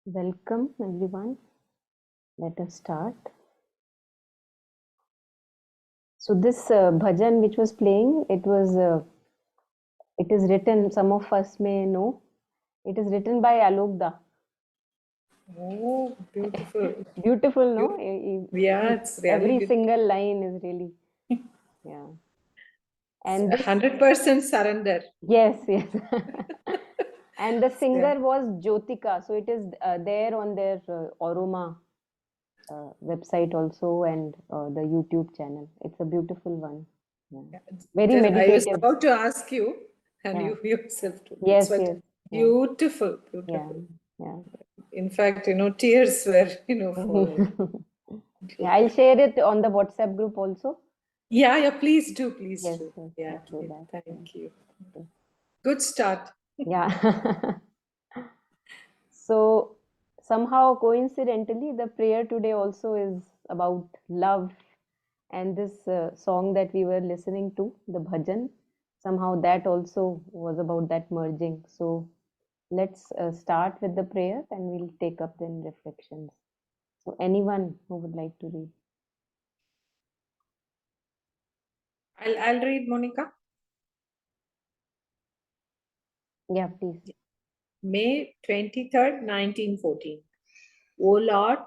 Welcome everyone. Let us start. So this bhajan which was playing, it is written, some of us may know, it is written by Alokda. Oh, beautiful. Beautiful, no? Yeah, it's really every beautiful. single line is really, yeah. And this, 100% surrender. yes. And the singer was Jyotika. So it is there on their Aroma website also, and the YouTube channel. It's a beautiful one. Yeah. Very I was meditative. about to ask you, and Yeah. you yourself too. Yes, It's yes. Yeah. beautiful, Yeah. beautiful. Yeah. In fact, tears were, falling. Yeah, I'll share it on the WhatsApp group also. Yeah, please do, please Yes, do. yes, Yeah, I'll do that. thank you. Yeah. Good start. Yeah. So somehow coincidentally, the prayer today also is about love, and this song that we were listening to, the bhajan, somehow that also was about that merging. So let's start with the prayer, and we'll take up then reflections. So anyone who would like to read? I'll read, Monica. Yeah, please. May 23rd, 1914. O Lord,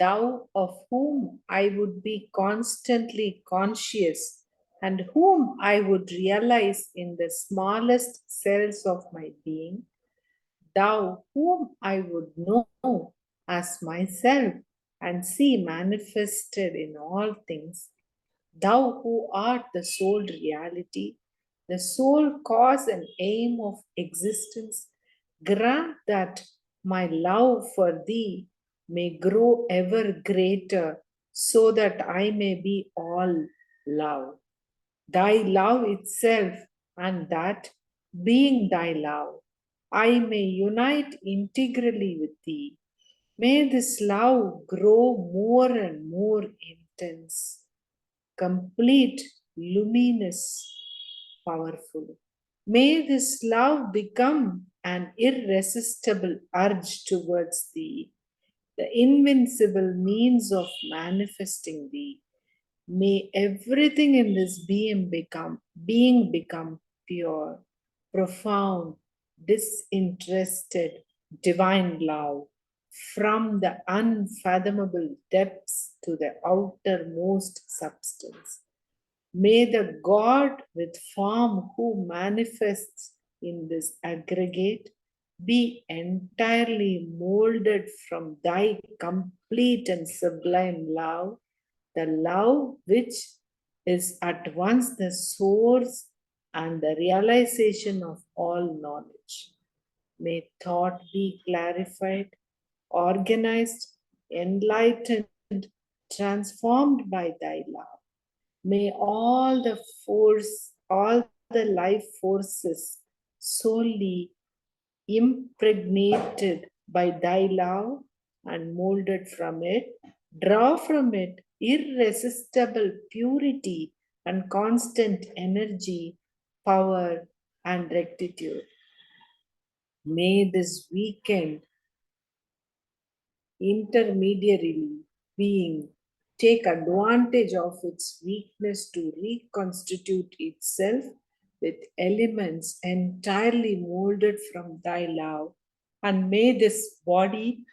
thou of whom I would be constantly conscious and whom I would realize in the smallest cells of my being, thou whom I would know as myself and see manifested in all things, thou who art the sole reality, the sole cause and aim of existence, grant that my love for thee may grow ever greater, so that I may be all love, thy love itself, and that, being thy love, I may unite integrally with thee. May this love grow more and more intense, complete, luminous, powerful. May this love become an irresistible urge towards thee, the invincible means of manifesting thee. May everything in this being become pure, profound, disinterested, divine love, from the unfathomable depths to the outermost substance. May the God with form who manifests in this aggregate be entirely molded from thy complete and sublime love, the love which is at once the source and the realization of all knowledge. May thought be clarified, organized, enlightened, transformed by thy love. May all the life forces solely impregnated by thy love and molded from it, draw from it irresistible purity and constant energy, power, and rectitude. May this weekend intermediary being take advantage of its weakness to reconstitute itself with elements entirely molded from thy love. And may this body,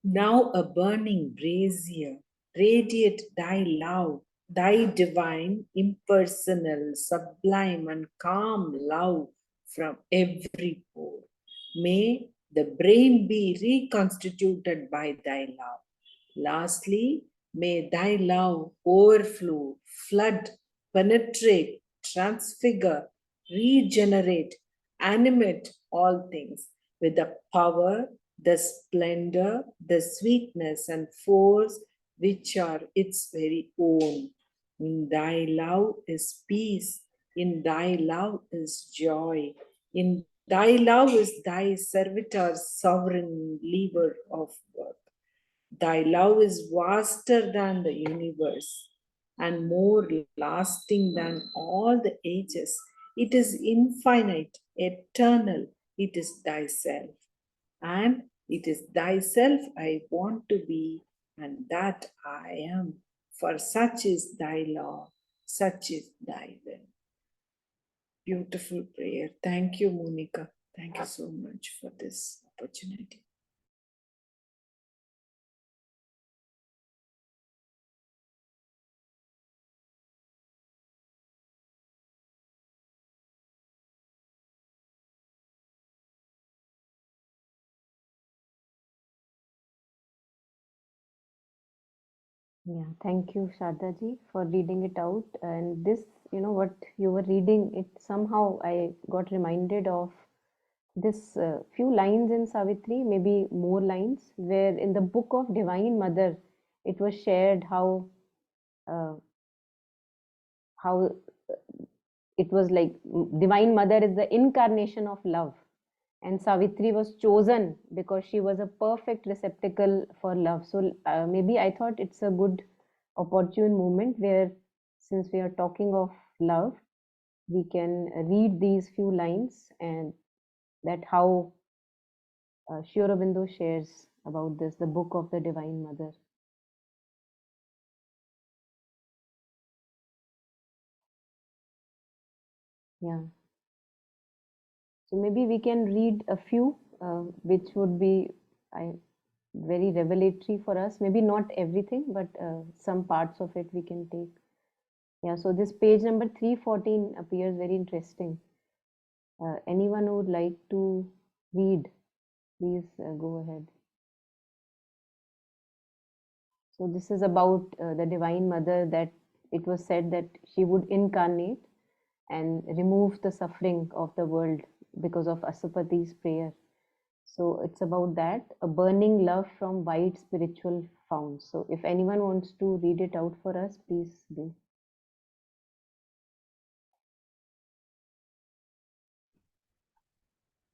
now a burning brazier, radiate thy love, thy divine, impersonal, sublime, and calm love from every pore. May the brain be reconstituted by thy love. Lastly, may thy love overflow, flood, penetrate, transfigure, regenerate, animate all things with the power, the splendor, the sweetness, and force which are its very own. In thy love is peace, in thy love is joy, in thy love is thy servitor's sovereign lever of work. Thy love is vaster than the universe and more lasting than all the ages. It is infinite, eternal, it is thyself. And It is thyself I want to be, and that I am, for such is thy law, such is thy will. Beautiful prayer. Thank you, Monica. Thank you so much for this opportunity. Yeah, thank you, Shraddha ji, for reading it out. And this, what you were reading, it somehow I got reminded of this few lines in Savitri, maybe more lines, where in the book of Divine Mother, it was shared uh, how it was like Divine Mother is the incarnation of love, and Savitri was chosen because she was a perfect receptacle for love. So maybe I thought it's a good opportune moment where, since we are talking of love, we can read these few lines, and that how Sri Aurobindo shares about this, the book of the Divine Mother. Yeah. So maybe we can read a few, which would be I, very revelatory for us. Maybe not everything, but some parts of it we can take. Yeah, so this page number 314 appears very interesting. Anyone who would like to read, please go ahead. So this is about the Divine Mother, that it was said that she would incarnate and remove the suffering of the world because of Asupati's prayer. So it's about that, a burning love from wide spiritual founts. So if anyone wants to read it out for us, please do.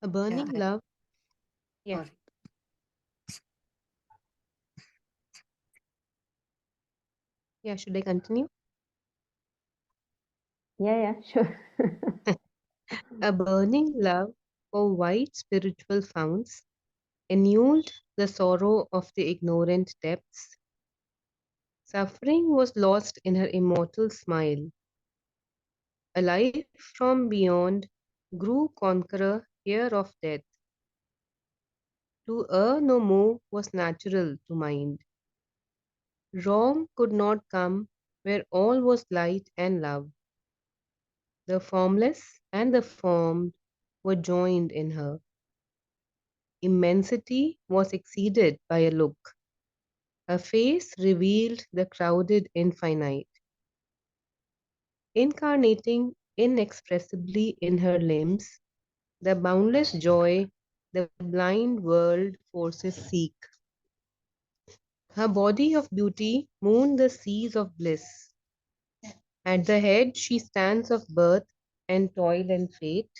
A Yeah, burning love. Yeah, sorry. yeah, should I continue? Yeah, sure. A burning love for wide spiritual founts annulled the sorrow of the ignorant depths. Suffering was lost in her immortal smile. A life from beyond grew conqueror here of death. To err no more was natural to mind. Wrong could not come where all was light and love. The formless and the formed were joined in her. Immensity was exceeded by a look. Her face revealed the crowded infinite, incarnating inexpressibly in her limbs the boundless joy the blind world forces seek. Her body of beauty mourned the seas of bliss. At the head she stands of birth and toil and fate.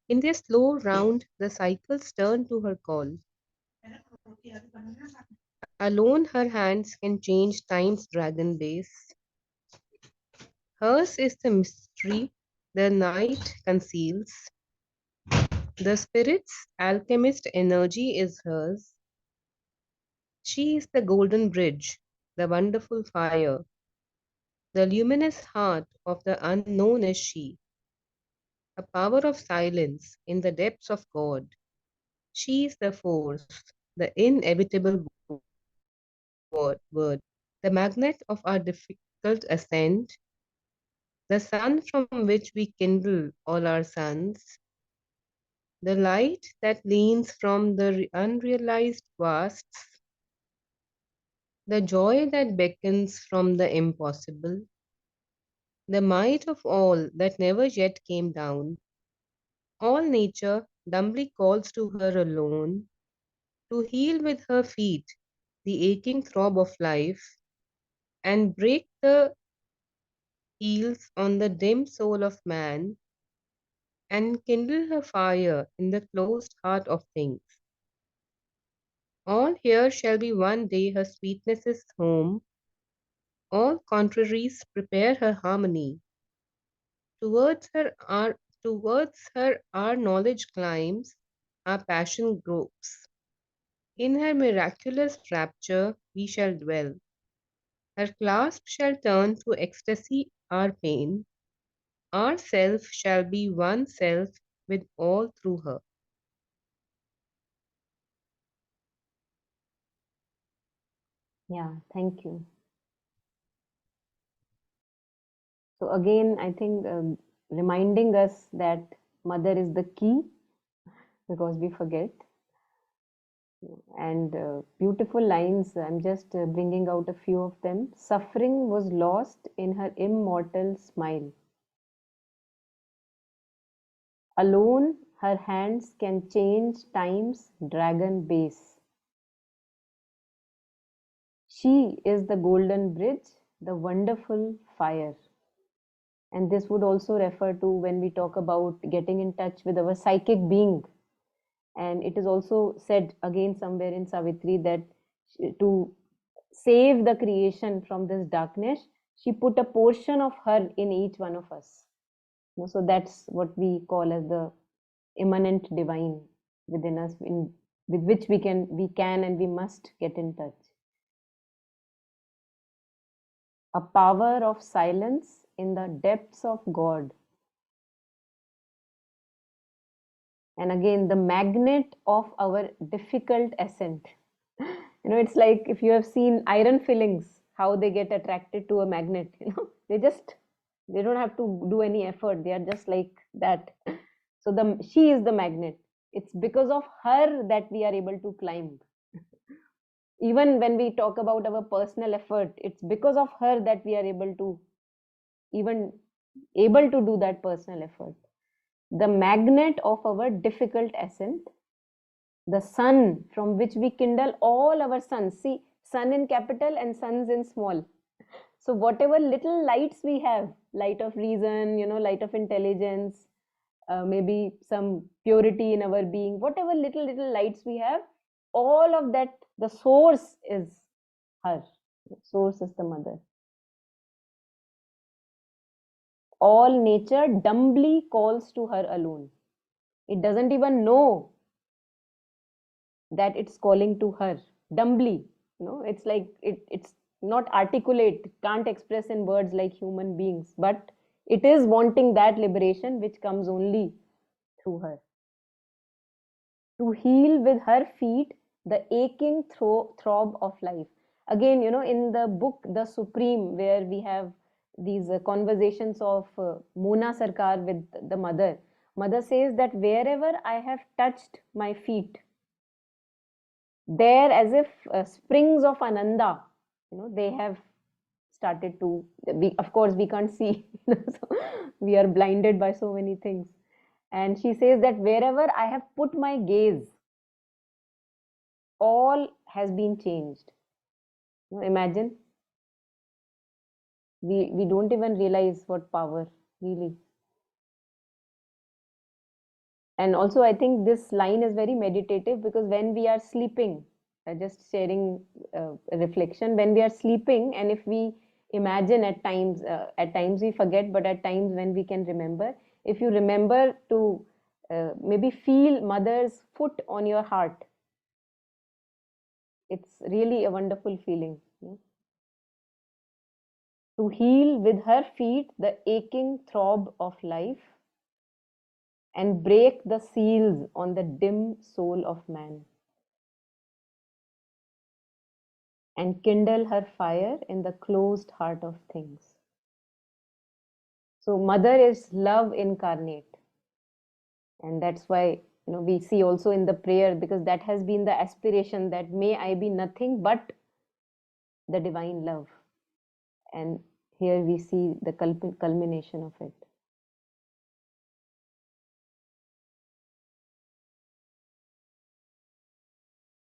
In their slow round the cycles turn to her call. Alone her hands can change time's dragon base. Hers is the mystery the night conceals. The spirit's alchemist energy is hers. She is the golden bridge, the wonderful fire. The luminous heart of the unknown is she, a power of silence in the depths of God. She is the force, the inevitable word, the magnet of our difficult ascent, the sun from which we kindle all our suns, the light that leans from the unrealized vasts, the joy that beckons from the impossible, the might of all that never yet came down. All nature dumbly calls to her alone to heal with her feet the aching throb of life and break the eels on the dim soul of man and kindle her fire in the closed heart of things. All here shall be one day her sweetness's home, all contraries prepare her harmony. Towards her our knowledge climbs, our passion gropes. In her miraculous rapture we shall dwell. Her clasp shall turn to ecstasy our pain. Our self shall be one self with all through her. Yeah, thank you. So again, I think reminding us that mother is the key because we forget. And beautiful lines. I'm just bringing out a few of them. Suffering was lost in her immortal smile. Alone, her hands can change time's dragon base. She is the golden bridge, the wonderful fire. And this would also refer to when we talk about getting in touch with our psychic being. And it is also said again somewhere in Savitri that to save the creation from this darkness, she put a portion of her in each one of us. So that's what we call as the immanent divine within us, with which we can and we must get in touch. A power of silence in the depths of God. And again, the magnet of our difficult ascent. It's like if you have seen iron fillings, how they get attracted to a magnet, they don't have to do any effort. They are just like that. So she is the magnet. It's because of her that we are able to climb. Even when we talk about our personal effort, it's because of her that we are even able to do that personal effort. The magnet of our difficult ascent, the sun from which we kindle all our suns. See, sun in capital and suns in small. So whatever little lights we have, light of reason, light of intelligence, maybe some purity in our being, whatever little lights we have, all of that, the source is her. The source is the mother. All nature dumbly calls to her alone. It doesn't even know that it's calling to her dumbly. It's like it's not articulate, can't express in words like human beings, but it is wanting that liberation which comes only through her. To heal with her feet the aching throb of life. Again, in the book The Supreme, where we have these conversations of Mona Sarkar with the mother says that wherever I have touched my feet, there, as if springs of ananda, they have started to, of course we can't see, so we are blinded by so many things. And she says that wherever I have put my gaze, all has been changed. Imagine, we don't even realize what power really. And also, I think this line is very meditative because when we are sleeping, just sharing a reflection, when we are sleeping, and if we imagine at times we forget, but at times when we can remember, if you remember to maybe feel mother's foot on your heart, it's really a wonderful feeling. To heal with her feet the aching throb of life and break the seals on the dim soul of man, and kindle her fire in the closed heart of things. So mother is love incarnate, and that's why we see also in the prayer, because that has been the aspiration, that may I be nothing but the divine love. And here we see the culmination of it.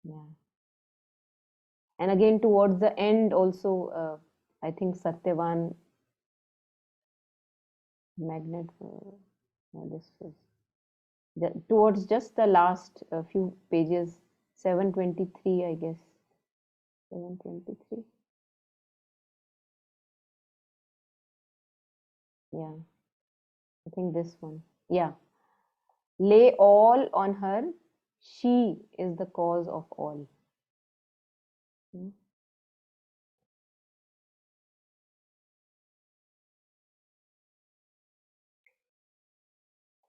Yeah. And again, towards the end also, I think Satyavan magnet, this was towards just the last few pages, 723, I guess. 723. Yeah, I think this one. Yeah. Lay all on her. She is the cause of all. Hmm.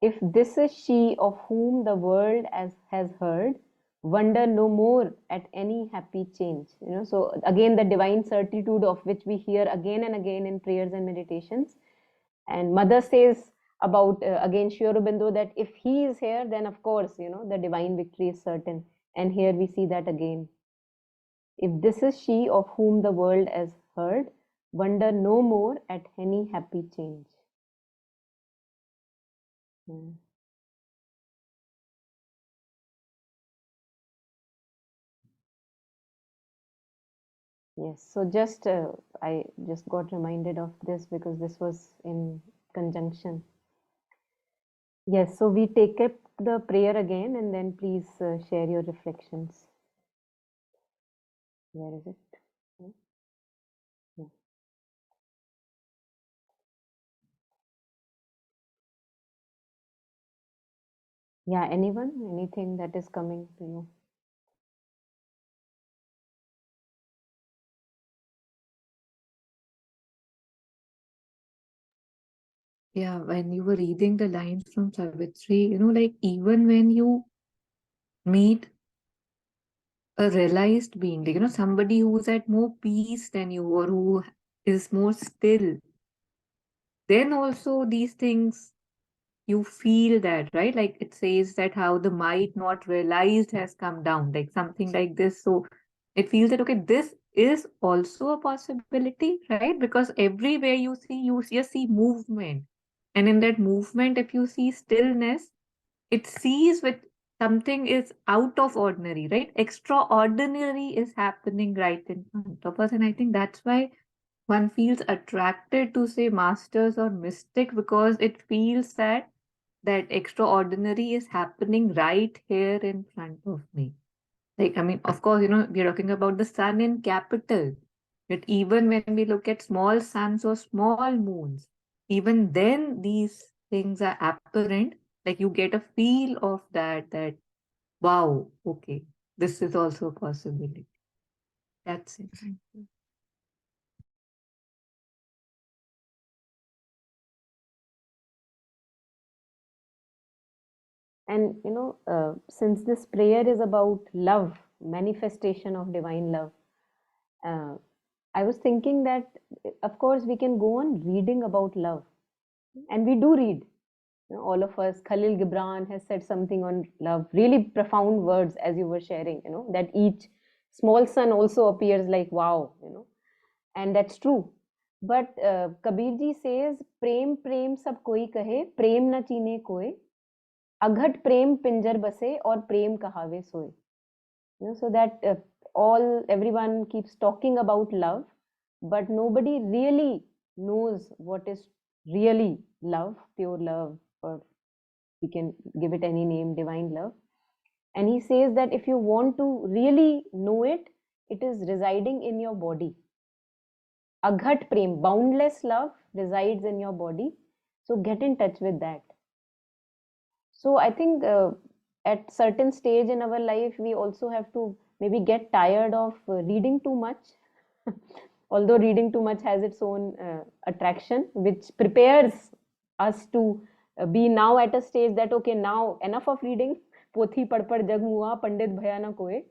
If this is she of whom the world has heard, wonder no more at any happy change. So again, the divine certitude of which we hear again and again in prayers and meditations. And Mother says about again Sri Aurobindo that if he is here, then of course, the divine victory is certain. And here we see that again. If this is she of whom the world has heard, wonder no more at any happy change. Hmm. Yes, so I just got reminded of this because this was in conjunction. Yes, so we take up the prayer again and then please share your reflections. Where is it? Hmm? Yeah. Yeah, anyone? Anything that is coming to you? Yeah, when you were reading the lines from Savitri, like even when you meet a realized being, like, somebody who's at more peace than you or who is more still, then also these things you feel that, right? Like it says that how the might not realized has come down, like something like this. So it feels that, okay, this is also a possibility, right? Because everywhere you just see movement. And in that movement, if you see stillness, it sees with something is out of ordinary, right? Extraordinary is happening right in front of us. And I think that's why one feels attracted to, say, masters or mystic, because it feels that extraordinary is happening right here in front of me. Like, I mean, of course, we're talking about the sun in capital. But even when we look at small suns or small moons, even then these things are apparent. Like you get a feel of that, wow, okay, this is also a possibility. That's it. And since this prayer is about love, manifestation of divine love, uh, I was thinking that, of course, we can go on reading about love, and we do read. All of us, Khalil Gibran has said something on love, really profound words as you were sharing, that each small sun also appears like wow, and that's true. But Kabir ji says, Prem Prem sab koi kahe, Prem na chine koi, अघट प्रेम पिंजर बसे और प्रेम कहावे सोए. So that all everyone keeps talking about love, but nobody really knows what is really love, pure love, or we can give it any name, divine love. And he says that if you want to really know it, it is residing in your body. Aghat prem, boundless love resides in your body. So get in touch with that. So I think at certain stage in our life, we also have to maybe get tired of reading too much. Although reading too much has its own attraction, which prepares us to be now at a stage that okay, now enough of reading. पोथी पढ़ पढ़ जग मुआ पंडित भया न कोय.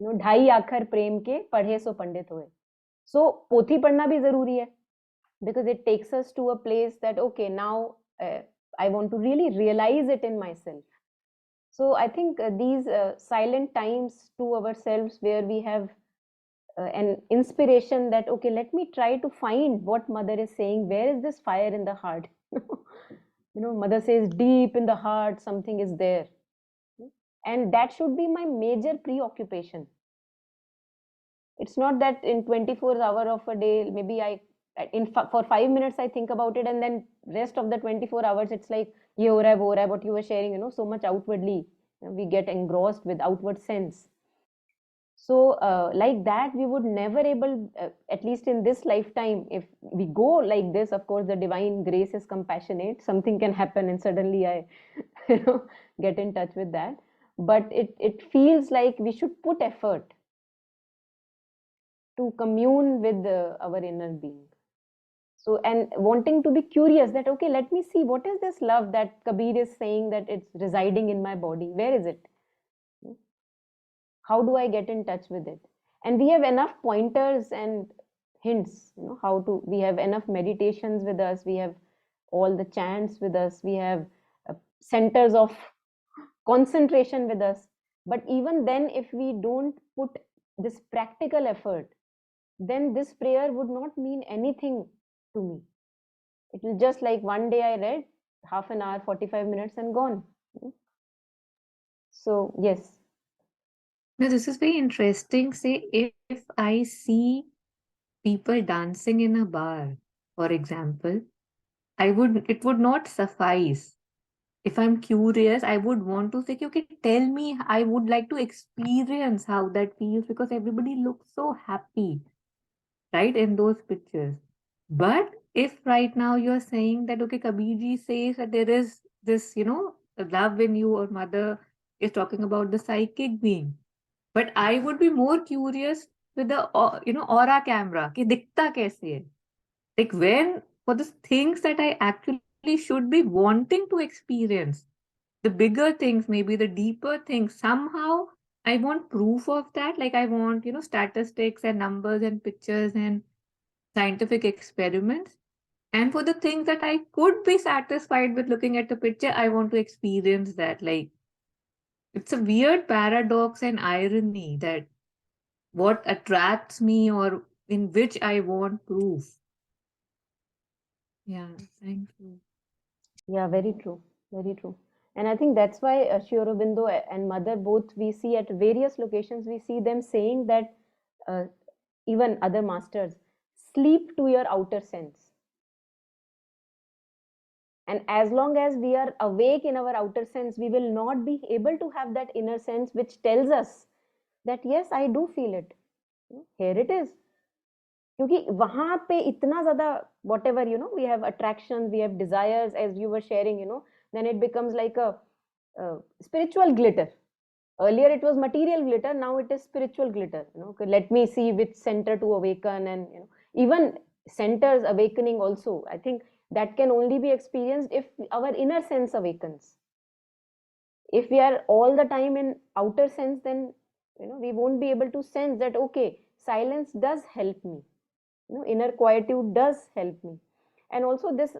ढाई आखर प्रेम के पढ़े सो पंडित होए. So पोथी पढ़ना भी जरूरी है, because it takes us to a place that okay, now I want to really realize it in myself. So I think these silent times to ourselves where we have an inspiration that okay, let me try to find what mother is saying, where is this fire in the heart. Mother says deep in the heart something is there, and that should be my major preoccupation. It's not that in 24 hour of a day maybe for 5 minutes I think about it, and then rest of the 24 hours it's like ye ho raha hai, wo ho raha hai, what you were sharing, so much outwardly. We get engrossed with outward sense. So like that we would never able, at least in this lifetime, if we go like this, of course the divine grace is compassionate, something can happen and suddenly I get in touch with that. But it feels like we should put effort. to commune with our inner being. So, and wanting to be curious that, okay, let me see, what is this love that Kabir is saying that it's residing in my body? Where is it? How do I get in touch with it? And we have enough pointers and hints, how to, we have enough meditations with us, we have all the chants with us, we have centers of concentration with us. But even then, if we don't put this practical effort, then this prayer would not mean anything to me. It will just like one day I read half an hour, 45 minutes and gone. So, yes. Now, this is very interesting. Say, if I see people dancing in a bar, for example, it would not suffice. If I'm curious, I would want to say, okay, tell me, I would like to experience how that feels because everybody looks so happy, right, in those pictures. But if right now you're saying that, okay, Kabirji says that there is this, love in you, or mother is talking about the psychic being. But I would be more curious with the, aura camera, कि दिखता कैसे है? Like when, for the things that I actually should be wanting to experience, the bigger things, maybe the deeper things, somehow I want proof of that. Like I want, statistics and numbers and pictures and scientific experiments. And for the things that I could be satisfied with looking at the picture, I want to experience that. Like it's a weird paradox and irony that what attracts me or in which I want proof. Yeah, thank you. Yeah, very true. Very true. And I think that's why Sri Aurobindo and Mother both, we see at various locations, we see them saying that uh, even other masters, sleep to your outer sense. And as long as we are awake in our outer sense, we will not be able to have that inner sense which tells us that, yes, I do feel it. Here it is. क्योंकि वहां पे इतना ज्यादा whatever we have attractions, we have desires, as you were sharing, then it becomes like a spiritual glitter. Earlier it was material glitter, now it is spiritual glitter. Let me see which center to awaken, and even centers awakening also, I think that can only be experienced if our inner sense awakens. If we are all the time in outer sense, then we won't be able to sense that, okay, silence does help me, inner quietude does help me. And also this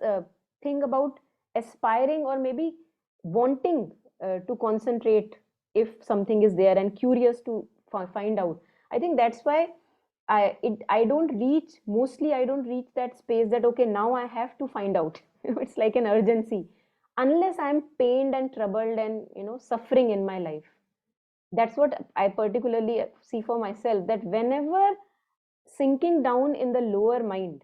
thing about aspiring or maybe wanting to concentrate if something is there, and curious to find out. I think that's why I don't reach, mostly I don't reach that space that, okay, now I have to find out. It's like an urgency, unless I'm pained and troubled and suffering in my life. That's what I particularly see for myself, that whenever sinking down in the lower mind,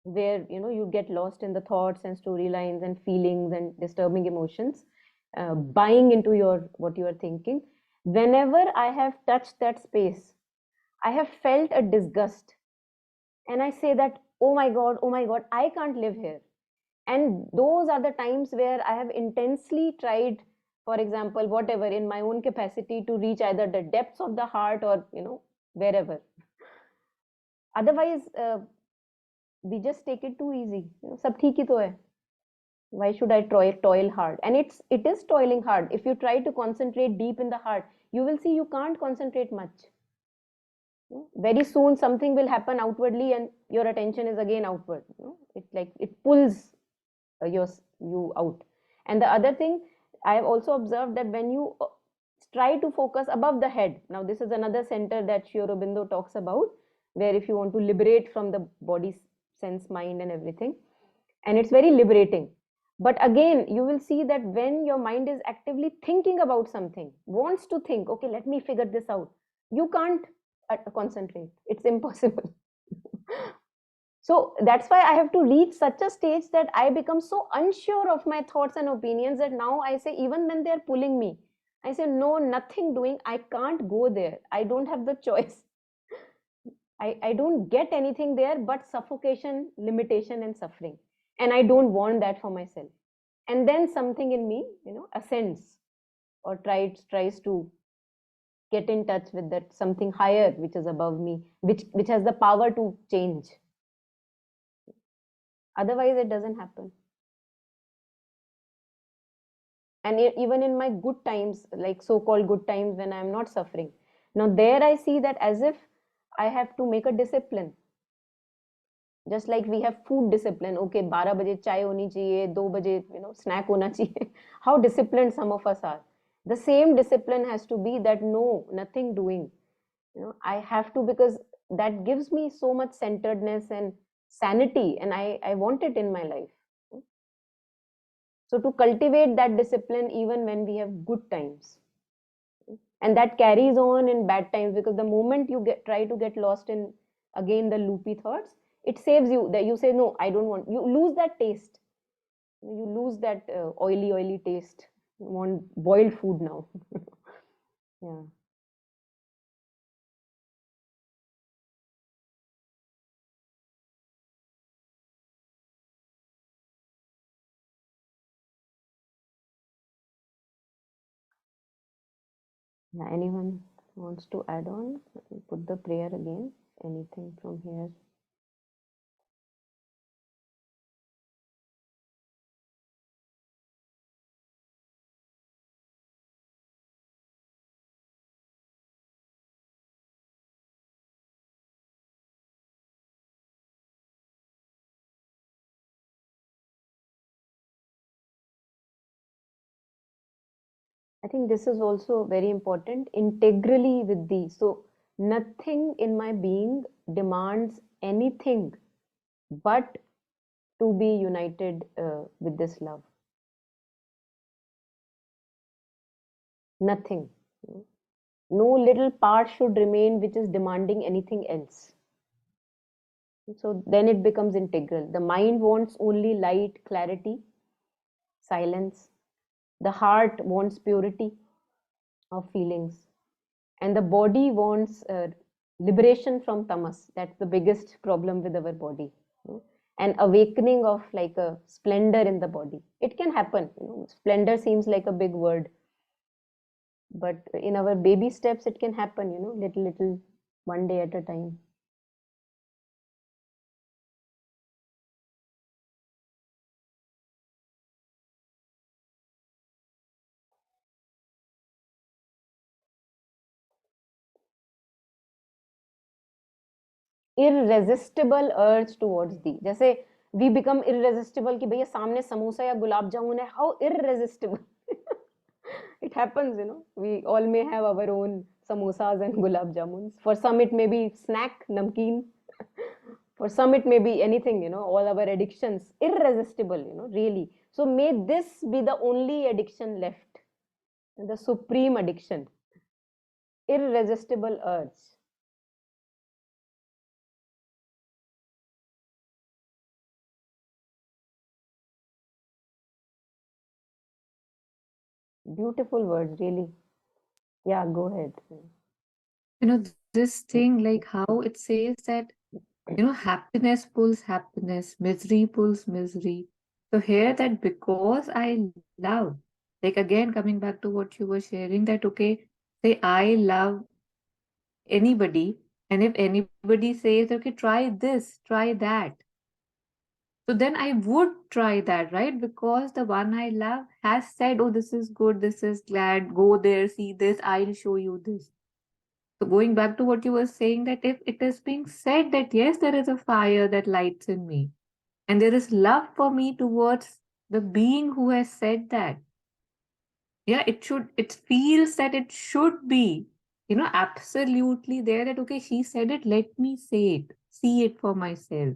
where you get lost in the thoughts and storylines and feelings and disturbing emotions, buying into what you are thinking, whenever I have touched that space, I have felt a disgust, and I say that, oh my god, oh my god, I can't live here. And those are the times where I have intensely tried, for example, whatever, in my own capacity, to reach either the depths of the heart or wherever. Otherwise we just take it too easy. Sab theek hi to hai. Why should I toil hard? And it is toiling hard. If you try to concentrate deep in the heart, you will see you can't concentrate much. Very soon something will happen outwardly and your attention is again outward. It pulls you out. And the other thing, I have also observed that when you try to focus above the head, now this is another center that Sri Aurobindo talks about, where if you want to liberate from the body, sense, mind and everything, and it's very liberating. But again, you will see that when your mind is actively thinking about something, wants to think, okay, let me figure this out, you can't concentrate. It's impossible. So that's why I have to reach such a stage that I become so unsure of my thoughts and opinions that now I say, even when they're pulling me, I say, no, nothing doing. I can't go there. I don't have the choice. I don't get anything there but suffocation, limitation, and suffering. And I don't want that for myself. And then something in me, ascends or tries to get in touch with that something higher which is above me, which has the power to change. Otherwise it doesn't happen. And even in my good times, like so-called good times when I'm not suffering, now there I see that as if I have to make a discipline. Just like we have food discipline, okay, 12 baje chai honi chahiye, 2 baje snack hona chahiye. How disciplined some of us are. The same discipline has to be that no, nothing doing, I have to, because that gives me so much centeredness and sanity, and I want it in my life. So to cultivate that discipline even when we have good times, and that carries on in bad times, because the moment you try to get lost in again the loopy thoughts, it saves you, that you say no, I don't want, you lose that taste, you lose that oily taste, you want boiled food now. Yeah. Yeah, anyone wants to add on? Put the prayer again. Anything from here? I think this is also very important. Integrally with thee. So nothing in my being demands anything but to be united with this love. Nothing. No little part should remain which is demanding anything else. So then it becomes integral. The mind wants only light, clarity, silence. The heart wants purity of feelings. And the body wants liberation from tamas. That's the biggest problem with our body. An awakening of like a splendor in the body. It can happen. Splendor seems like a big word, but in our baby steps, it can happen. Little, one day at a time. Irresistible urge towards thee. जैसे we become irresistible कि भैया सामने समोसा या गुलाब जामुन है. How irresistible. It happens, we all may have our own samosas and gulab jamuns. For some it may be snack, namkeen. For some it may be anything, all our addictions, irresistible, really. So may this be the only addiction left, the supreme addiction, irresistible urge. Beautiful words, really. Yeah, go ahead. This thing, like how it says that, happiness pulls happiness, misery pulls misery. So here that because I love, like again coming back to what you were sharing, that okay, say I love anybody, and if anybody says, okay, try this, try that. So then I would try that, right? Because the one I love has said, oh, this is good, this is glad, go there, see this, I'll show you this. So going back to what you were saying, that if it is being said that yes, there is a fire that lights in me, and there is love for me towards the being who has said that, yeah, it feels that it should be, absolutely there, that okay, she said it, let me say it, see it for myself.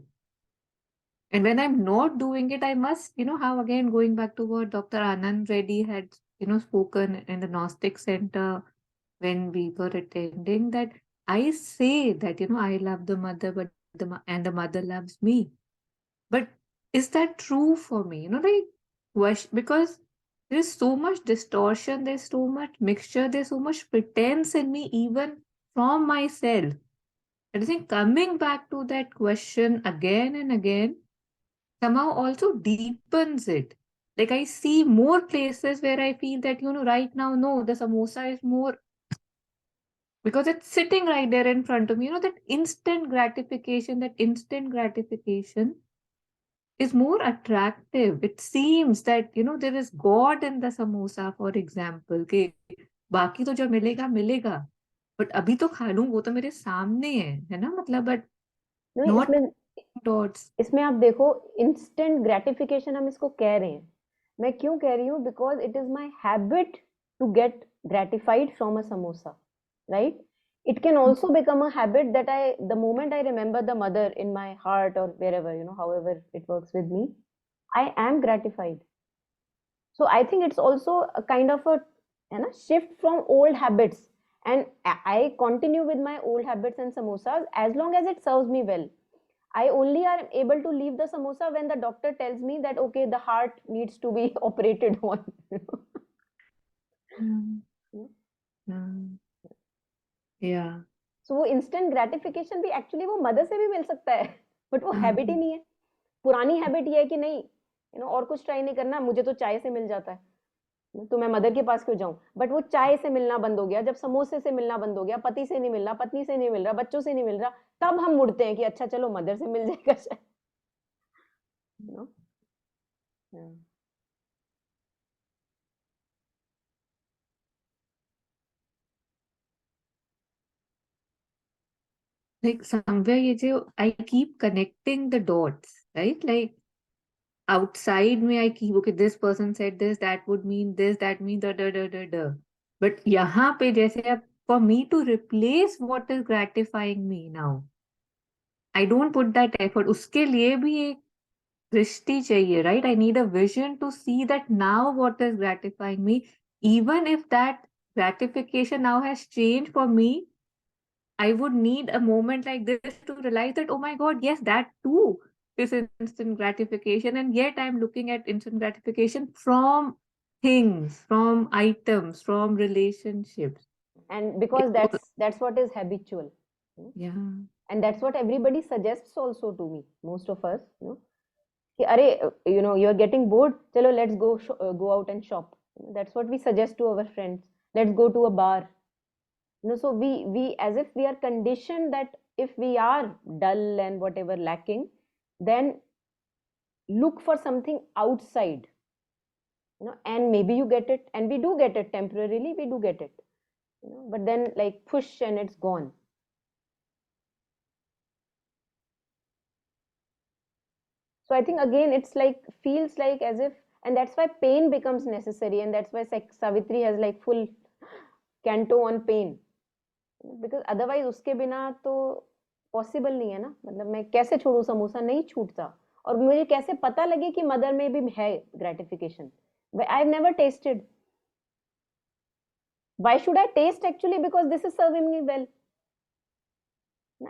And when I'm not doing it, I must, how again going back to what Dr. Anand Reddy had, spoken in the Gnostic Center when we were attending, that I say that, I love the mother, but and the mother loves me. But is that true for me? Because there's so much distortion, there's so much mixture, there's so much pretense in me, even from myself. And I think coming back to that question again and again somehow also deepens it. Like I see more places where I feel that, right now, no, the samosa is more because it's sitting right there in front of me. That instant gratification, is more attractive. It seems that, there is God in the samosa, for example. कि बाकी तो जब मिलेगा मिलेगा, but अभी तो खा लूं, वो तो मेरे सामने है ना, मतलब, बट नहीं, नॉट इसमें डॉट्स. इसमें आप देखो, इंस्टेंट ग्रेटिफिकेशन हम इसको कह रहे हैं। मैं क्यों कह रही हूँ? Because it is my habit to get gratified from a samosa, right? It can also become a habit that the moment I remember the mother in my heart or wherever, however it works with me, I am gratified. So I think it's also a kind of a, shift from old habits, and I continue with my old habits and samosas as long as it serves me well. I only are able to leave the samosa when the doctor tells me that okay, the heart needs to be operated on. या So वो instant gratification भी actually वो mother से भी मिल सकता है, but वो habit ही नहीं है। पुरानी हैबिट ये है कि नहीं, और कुछ ट्राई नहीं करना, मुझे तो चाय से मिल जाता है, तो मैं मदर के पास क्यों जाऊं? बट वो चाय से मिलना बंद हो गया, जब समोसे से मिलना बंद हो गया, पति से नहीं मिल रहा, पत्नी से नहीं मिल रहा, बच्चों से नहीं मिल रहा, तब हम मुड़ते हैं कि अच्छा चलो मदर से मिल जाएगा शायद, you know? Yeah. like somewhere ये जो I keep connecting the dots, right? Like outside me I keep, okay, this person said this, that would mean this, that means da da da da da. But यहाँ पे जैसे अब for me to replace what is gratifying me now, I don't put that effort. उसके लिए भी एक दृष्टि चाहिए, right? I need a vision to see that now what is gratifying me, even if that gratification now has changed for me. I would need a moment like this to realize that, oh my God, yes, that too is instant gratification. And yet I'm looking at instant gratification from things, from items, from relationships. And because that's what is habitual. Yeah. And that's what everybody suggests also to me, most of us, कि अरे, you're getting bored, chalo let's go out and shop. That's what we suggest to our friends. Let's go to a bar. So we as if we are conditioned that if we are dull and whatever lacking, then look for something outside, and maybe you get it, and we do get it temporarily, we do get it, but then like push and it's gone. So I think again it's like feels like as if, and that's why pain becomes necessary, and that's why Savitri has like full canto on pain, because otherwise उसके बिना तो possible नहीं है ना, मतलब मैं कैसे छोड़ू समोसा, नहीं छूटता, और मुझे कैसे पता लगे कि मदर में भी है gratification? I have never tested. Why should I taste actually? Because this is serving me well.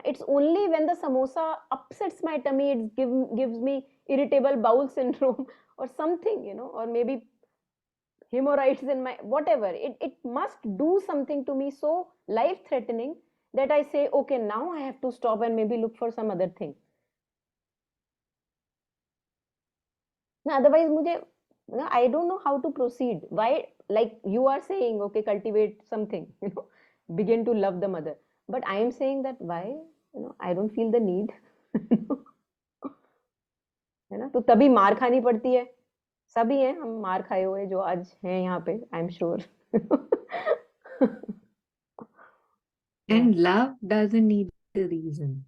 It's only when the samosa upsets my tummy, gives me irritable bowel syndrome or something, or maybe hemorrhoids in my whatever. It must do something to me so life threatening that I say, okay, now I have to stop and maybe look for some other thing. Otherwise, I don't know how to proceed. Why, like you are saying, okay, cultivate something, begin to love the mother. But I am saying that why, I don't feel the need. है ना? तो तभी मार खानी पड़ती है. सभी हैं, हम मार खाए हुए जो आज हैं यहाँ पे, I am sure. And love doesn't need a reason.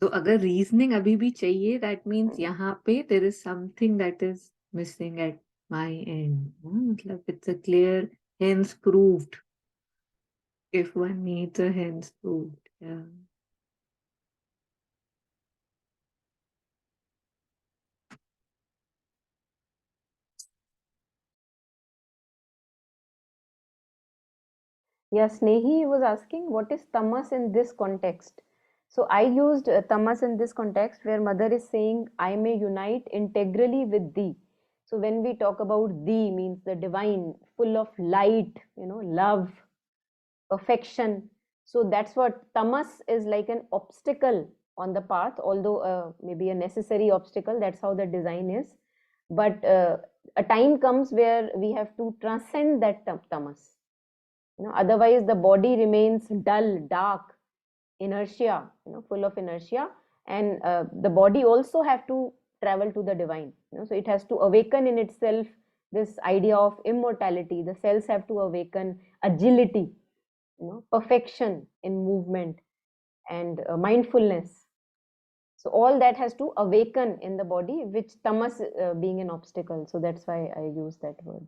तो अगर रीजनिंग अभी भी चाहिए, दैट मीन्स यहाँ पे there is something that is missing at my end. मतलब it's a clear hence proved if one needs a hence proved. Yeah. Yeah, Snehi was asking, what is tamas in this context? So I used tamas in this context where mother is saying, I may unite integrally with thee. So when we talk about thee, means the divine, full of light, love, perfection. So that's what tamas is, like an obstacle on the path, although maybe a necessary obstacle. That's how the design is. But a time comes where we have to transcend that tamas. Otherwise the body remains dull, dark, inertia, full of inertia. And the body also have to travel to the divine. So it has to awaken in itself this idea of immortality. The cells have to awaken agility, perfection in movement, and mindfulness. So all that has to awaken in the body, which tamas being an obstacle. So that's why I use that word.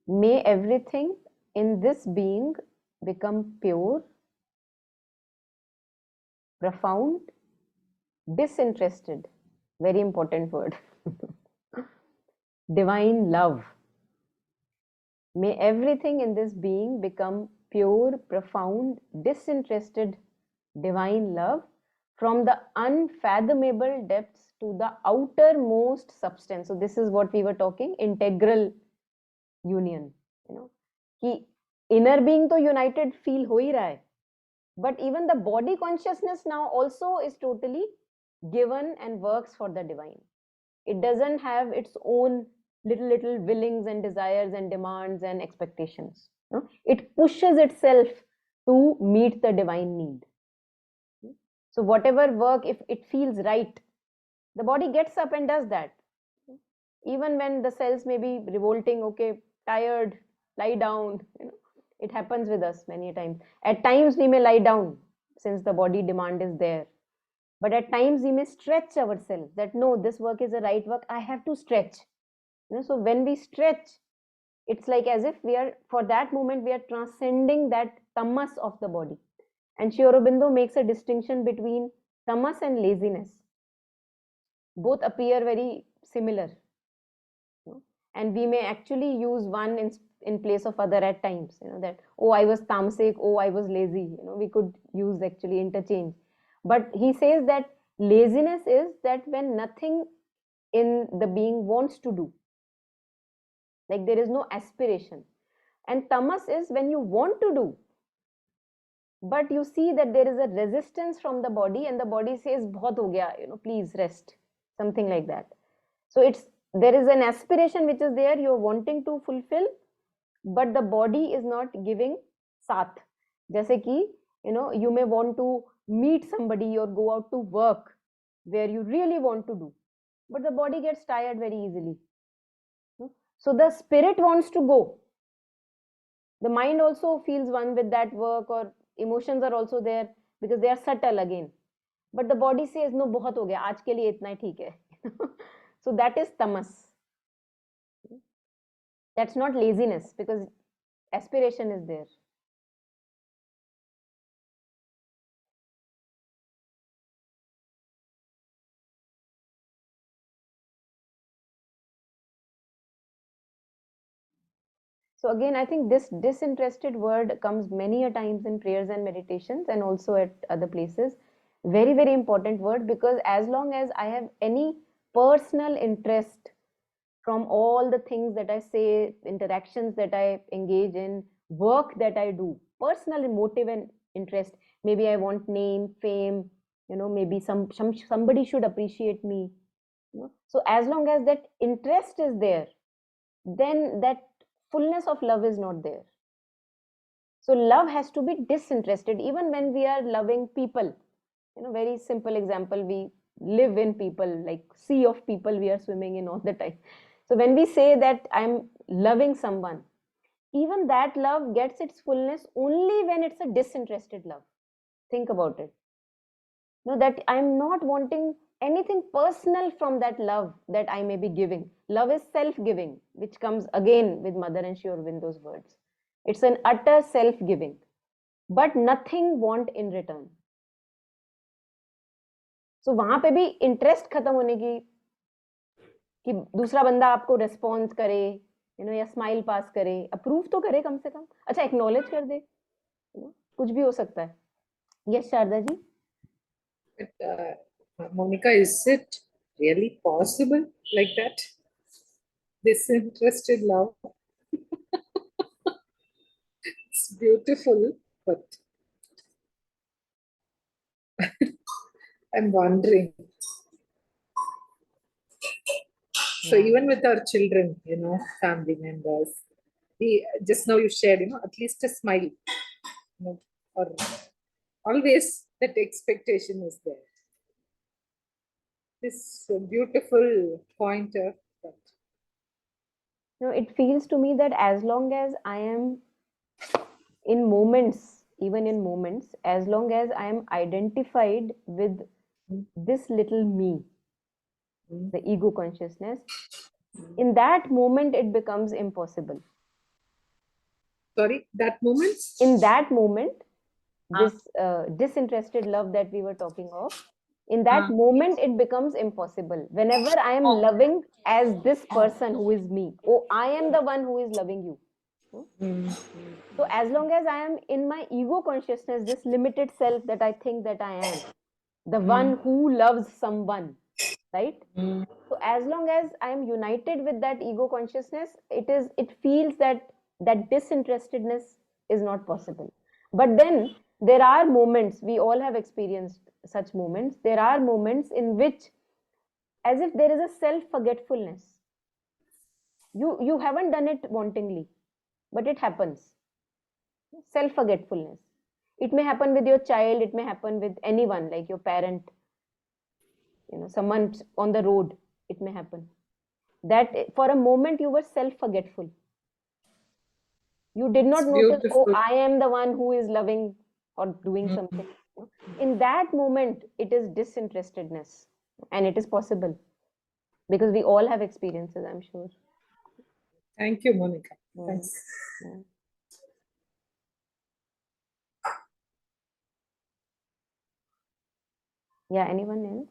May everything in this being become pure, profound, disinterested. Very important word. Divine love. May everything in this being become pure, profound, disinterested, divine love, from the unfathomable depths to the outermost substance. So this is what we were talking, integral union. कि inner being तो united feel हो ही रहा है, but even the body consciousness now also is totally given and works for the divine. It doesn't have its own little willings and desires and demands and expectations. It pushes itself to meet the divine need. So whatever work, if it feels right, the body gets up and does that. Even when the cells may be revolting, okay, tired, lie down. It happens with us many times. At times we may lie down since the body demand is there. But at times we may stretch ourselves, that no, this work is a right work, I have to stretch. So when we stretch, it's like as if we are, for that moment, we are transcending that tamas of the body. And Sri Aurobindo makes a distinction between tamas and laziness. Both appear very similar. And we may actually use one in place of other at times. That, oh, I was tamasic, oh, I was lazy. We could use actually interchange. But he says that laziness is that when nothing in the being wants to do. Like there is no aspiration. And tamas is when you want to do, but you see that there is a resistance from the body, and the body says, "Bahut ho gaya, please rest," something like that. So there is an aspiration which is there, you're wanting to fulfill, but the body is not giving saath. Jaise ki, you may want to meet somebody or go out to work where you really want to do, but the body gets tired very easily. So the spirit wants to go. The mind also feels one with that work, or emotions are also there because they are subtle again. But the body says, no, बहुत हो गया, आज के लिए इतना ही ठीक है. So that is tamas. That's not laziness, because aspiration is there. So again, I think this disinterested word comes many a times in prayers and meditations, and also at other places. Very, very important word, because as long as I have any personal interest from all the things that I say, interactions that I engage in, work that I do, personal motive and interest, maybe I want name, fame, maybe somebody should appreciate me. So as long as that interest is there, then that fullness of love is not there. So love has to be disinterested. Even when we are loving people, very simple example, we live in people, like sea of people we are swimming in all the time. So when we say that I'm loving someone, even that love gets its fullness only when it's a disinterested love. Think about it. That I'm not wanting anything personal from that love that I may be giving. Love is self-giving, which comes again with Mother and Sri Aurobindo's words. It's an utter self-giving, but nothing want in return. So वहां पे भी interest खत्म होने की, कि दूसरा बंदा आपको रेस्पॉन्स करे, या स्माइल पास करे, अप्रूव तो करे कम से कम, अच्छा एक्नॉलेज कर दे, कुछ भी हो सकता है. Yes Sharda ji. Monica, is it really possible like that? Disinterested love. It's beautiful, but I'm wondering. So Yeah. even with our children, family members, we just now you shared, at least a smile, or always that expectation is there. This beautiful pointer. It feels to me that as long as I am in moments, even in moments, as long as I am identified with this little me, the ego consciousness, in that moment it becomes impossible. Sorry, that moment? In that moment, this disinterested love that we were talking of, in that moment it becomes impossible. Whenever I am loving as this person who is me, oh, I am the one who is loving you. So as long as I am in my ego consciousness, this limited self that I think that I am, the one who loves someone, right? So as long as I am united with that ego consciousness, it feels that disinterestedness is not possible. But then there are moments, we all have experienced such moments. There are moments in which, as if there is a self forgetfulness. You haven't done it wantingly, but it happens. Self forgetfulness. It may happen with your child, it may happen with anyone, like your parent, someone on the road, it may happen that for a moment you were self forgetful. You did not It's notice, oh, beautiful. I am the one who is loving or doing something. In that moment, it is disinterestedness. And it is possible because we all have experiences, I'm sure. Thank you, Monica. Thanks. Yeah. Yeah, anyone else?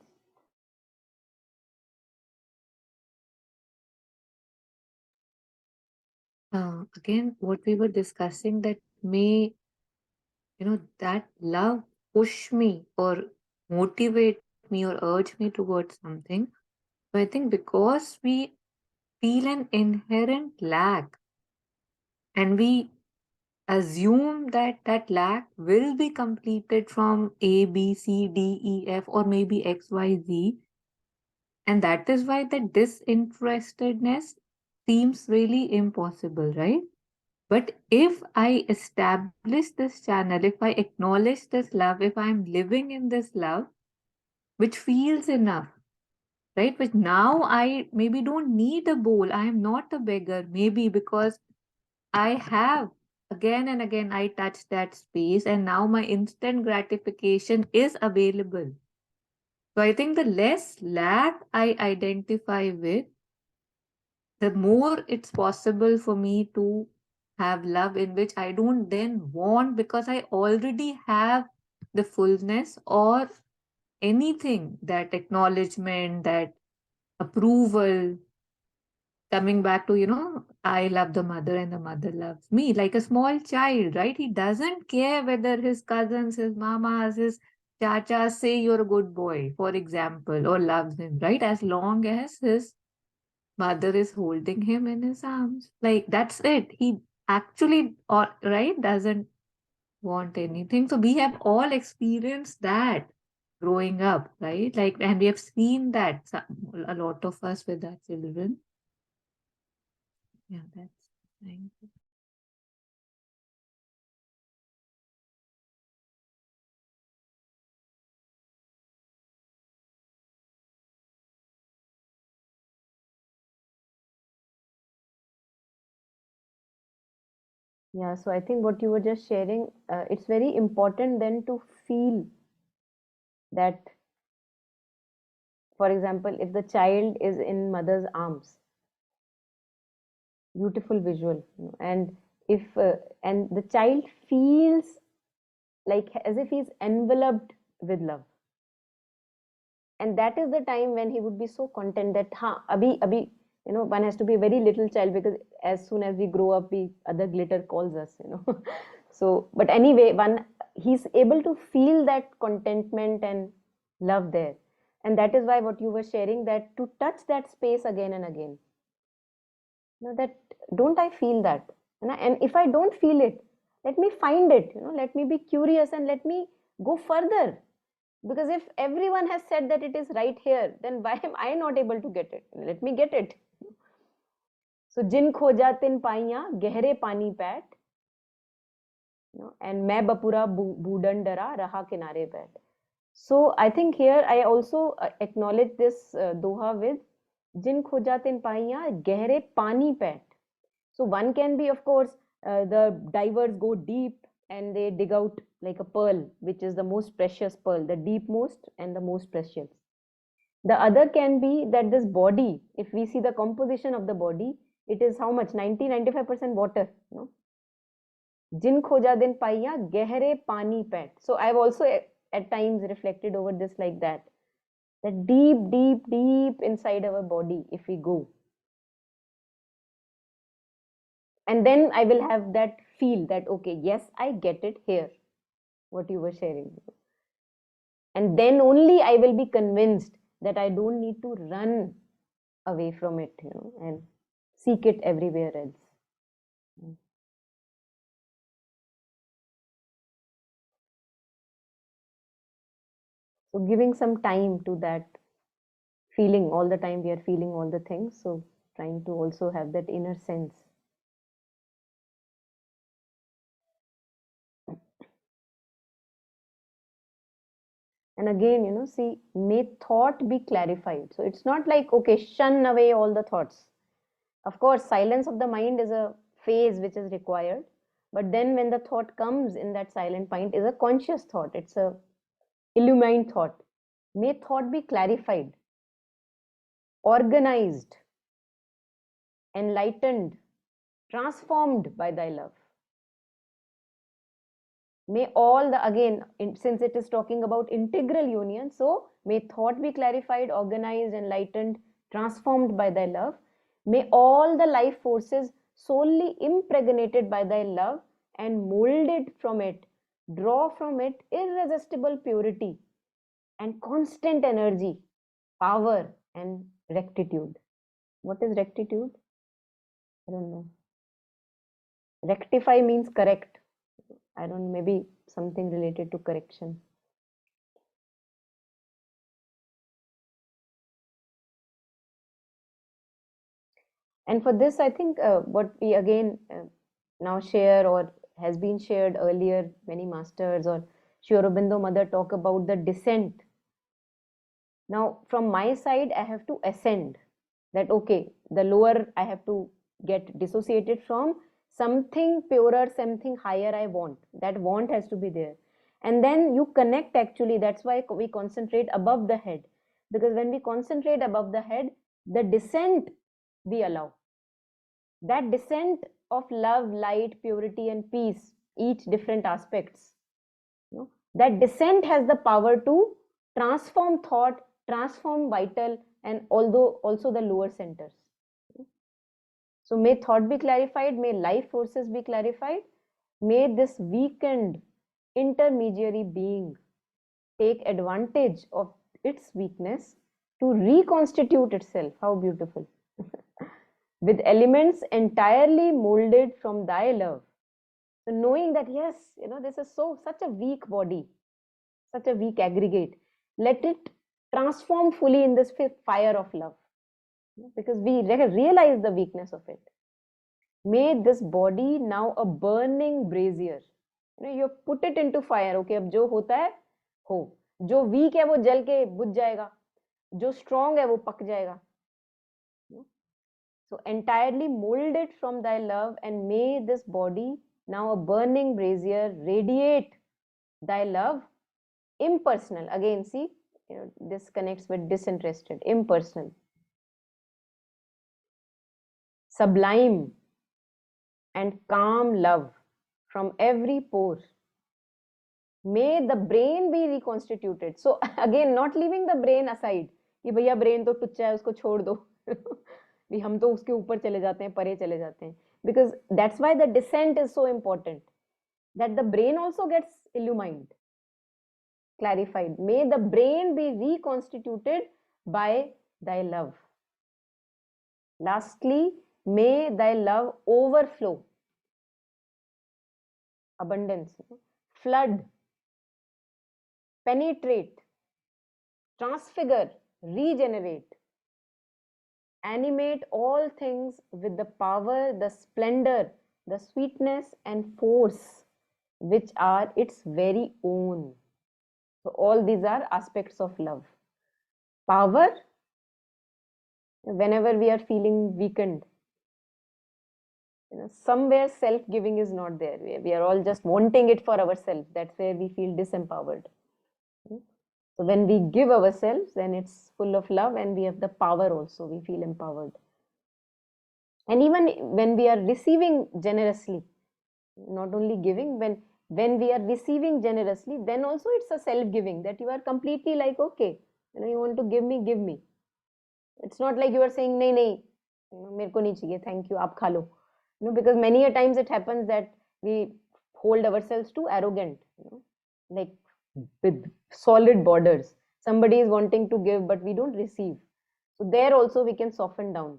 Again, what we were discussing, that may, that love push me or motivate me or urge me towards something. So I think because we feel an inherent lack and we assume that that lack will be completed from A, B, C, D, E, F, or maybe X, Y, Z. And that is why the disinterestedness seems really impossible, right? But if I establish this channel, if I acknowledge this love, if I'm living in this love, which feels enough, right? Which now I maybe don't need a bowl. I am not a beggar, maybe because I have again and again I touch that space and now my instant gratification is available. So I think the less lack I identify with, the more it's possible for me to have love in which I don't then want because I already have the fullness or anything, that acknowledgement, that approval. Coming back to, I love the mother and the mother loves me, like a small child, right? He doesn't care whether his cousins, his mamas, his chachas say you're a good boy, for example, or loves him, right? As long as his mother is holding him in his arms. Like that's it. He actually, right, doesn't want anything. So we have all experienced that growing up, right? Like, and we have seen that a lot of us with our children. Yeah, that's thank you. Yeah, so I think what you were just sharing, it's very important then to feel that, for example, if the child is in mother's arms, beautiful visual, and if and the child feels like as if he's enveloped with love, and that is the time when he would be so content that abhi one has to be a very little child, because as soon as we grow up, we other glitter calls us, so but anyway, one he's able to feel that contentment and love there. And that is why what you were sharing, that to touch that space again and again, that don't I feel that, and if I don't feel it, let me find it, let me be curious and let me go further. Because if everyone has said that it is right here, then why am I not able to get it? Let me get it. So जिन खोजा तिन पाइयां गहरे पानी पैठ, and मैं बपुरा बूढ़न डरा रहा किनारे बैठ. So I think here I also acknowledge this doha with जिन खोजा तिन पाइयां गहरे पानी पैठ. So one can be, of course, the divers go deep and they dig out like a pearl, which is the most precious pearl, the deepmost and the most precious. The other can be that this body, if we see the composition of the body, it is how much? 90-95% water. No? Jin khoja din paiya gehre pani pet. So I've also at times reflected over this like that. That deep, deep, deep inside our body, if we go. And then I will have that feel that, okay, yes, I get it here, what you were sharing. And then only I will be convinced that I don't need to run away from it, and seek it everywhere else. So giving some time to that feeling, all the time we are feeling all the things, so trying to also have that inner sense. And again, see, may thought be clarified. So it's not like, okay, shun away all the thoughts. Of course, silence of the mind is a phase which is required. But then when the thought comes in that silent mind is a conscious thought. It's a illumined thought. May thought be clarified, organized, enlightened, transformed by thy love. May all the, again, since it is talking about integral union, so may thought be clarified, organized, enlightened, transformed by thy love. May all the life forces solely impregnated by thy love and moulded from it, draw from it irresistible purity and constant energy, power and rectitude. What is rectitude? I don't know. Rectify means correct. I don't know, maybe something related to correction. And for this, I think what we again now share or has been shared earlier, many masters or Sri Aurobindo Mother talk about the descent. Now, from my side, I have to ascend. That, okay, the lower I have to get dissociated from something purer, something higher I want. That want has to be there. And then you connect actually, that's why we concentrate above the head. Because when we concentrate above the head, the descent we allow. That descent of love, light, purity and peace, each different aspects. That descent has the power to transform thought, transform vital and although also the lower centers. So may thought be clarified, may life forces be clarified, may this weakened intermediary being take advantage of its weakness to reconstitute itself. How beautiful. With elements entirely molded from thy love. So knowing that, yes, this is such a weak body, such a weak aggregate. Let it transform fully in this fire of love. Because we realize the weakness of it. May this body now a burning brazier. You put it into fire. Okay, अब जो होता है हो, जो weak है वो जल के बुझ जाएगा, जो strong है वो पक जाएगा. So entirely molded from thy love, and may this body now a burning brazier radiate thy love, impersonal. Again, see, this connects with disinterested, impersonal, sublime and calm love from every pore. May the brain be reconstituted. So again, not leaving the brain aside कि भैया brain तो टुच्चा है उसको छोड़ दो भी हम तो उसके ऊपर चले जाते हैं, परे चले जाते हैं. Because that's why the descent is so important, that the brain also gets illumined, clarified. May the brain be reconstituted by thy love. Lastly, may thy love overflow, abundance, flood, penetrate, transfigure, regenerate, animate all things with the power, the splendor, the sweetness and force which are its very own. So all these are aspects of love. Power, whenever we are feeling weakened, somewhere self-giving is not there. We are all just wanting it for ourselves. That's where we feel disempowered. So when we give ourselves, then it's full of love, and we have the power also. We feel empowered. And even when we are receiving generously, not only giving, when we are receiving generously, then also it's a self-giving, that you are completely like, okay, you want to give me, give me. It's not like you are saying, nahi, nahi, mere ko nahi chahiye, thank you, aap kha lo. Because many a times it happens that we hold ourselves too arrogant, like with solid borders. Somebody is wanting to give, but we don't receive. So there also we can soften down,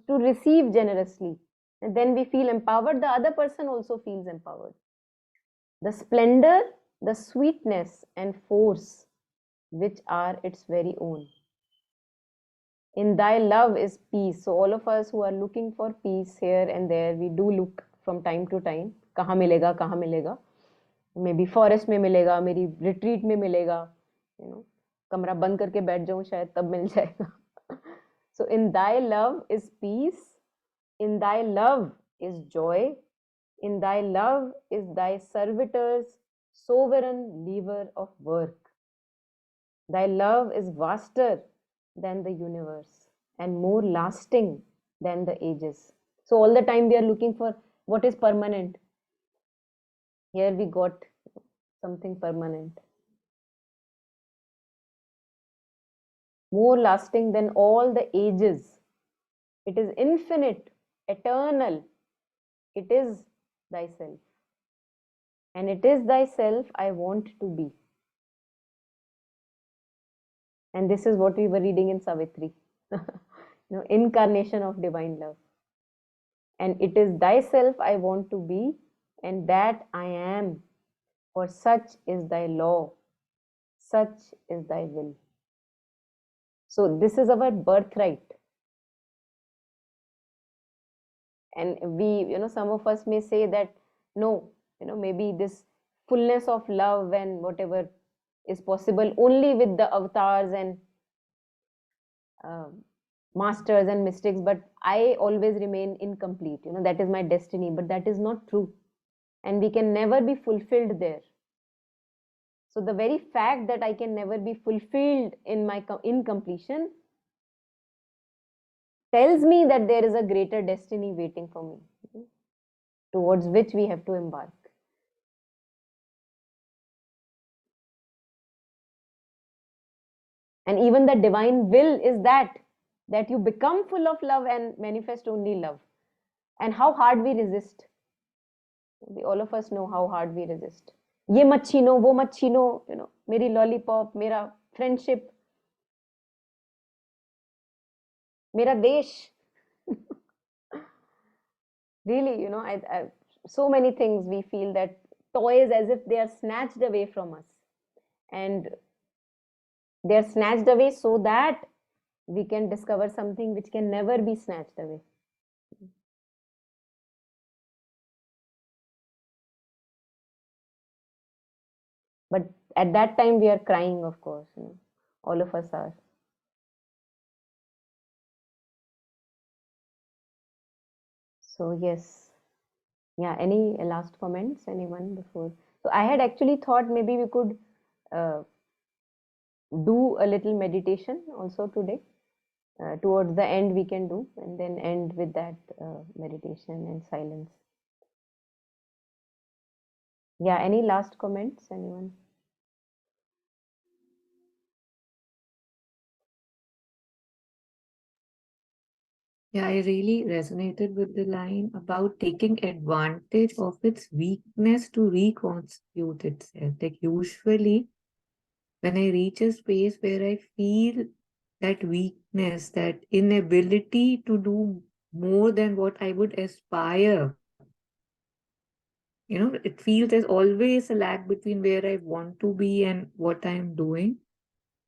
to receive generously. And then we feel empowered. The other person also feels empowered. The splendor, the sweetness and force which are its very own. In thy love is peace. So all of us who are looking for peace here and there, we do look from time to time. कहाँ मिलेगा, कहाँ मिलेगा? Maybe forest में मिलेगा, मेरी retreat में मिलेगा. कमरा बंद करके बैठ जाऊं शायद तब मिल जाएगा. So in thy love is peace. In thy love is joy. In thy love is thy servitor's sovereign lever of work. Thy love is vaster than the universe and more lasting than the ages. So all the time we are looking for what is permanent. Here we got something permanent. More lasting than all the ages. It is infinite, eternal. It is thyself. And it is thyself I want to be. And this is what we were reading in Savitri. Incarnation of divine love. And it is thyself I want to be, and that I am. For such is thy law, such is thy will. So this is our birthright. And we, some of us may say that, no, maybe this fullness of love and whatever is possible only with the avatars and masters and mystics, but I always remain incomplete. That is my destiny, but that is not true. And we can never be fulfilled there. So the very fact that I can never be fulfilled in my incompletion tells me that there is a greater destiny waiting for me, towards which we have to embark. And even the divine will is that you become full of love and manifest only love. And how hard we resist. All of us know how hard we resist. ये मत छीनो, वो मत छीनो, मेरी lollipop, मेरा friendship, मेरा देश. Really, so many things we feel that toys as if they are snatched away from us. And they are snatched away so that we can discover something which can never be snatched away. But at that time we are crying, of course, all of us are. So yes, yeah, any last comments, anyone before? So I had actually thought maybe we could do a little meditation also today. Towards the end we can do, and then end with that meditation and silence. Yeah, any last comments, anyone? Yeah, I really resonated with the line about taking advantage of its weakness to reconstitute itself. Like, usually, when I reach a space where I feel that weakness, that inability to do more than what I would aspire, it feels there's always a lag between where I want to be and what I'm doing.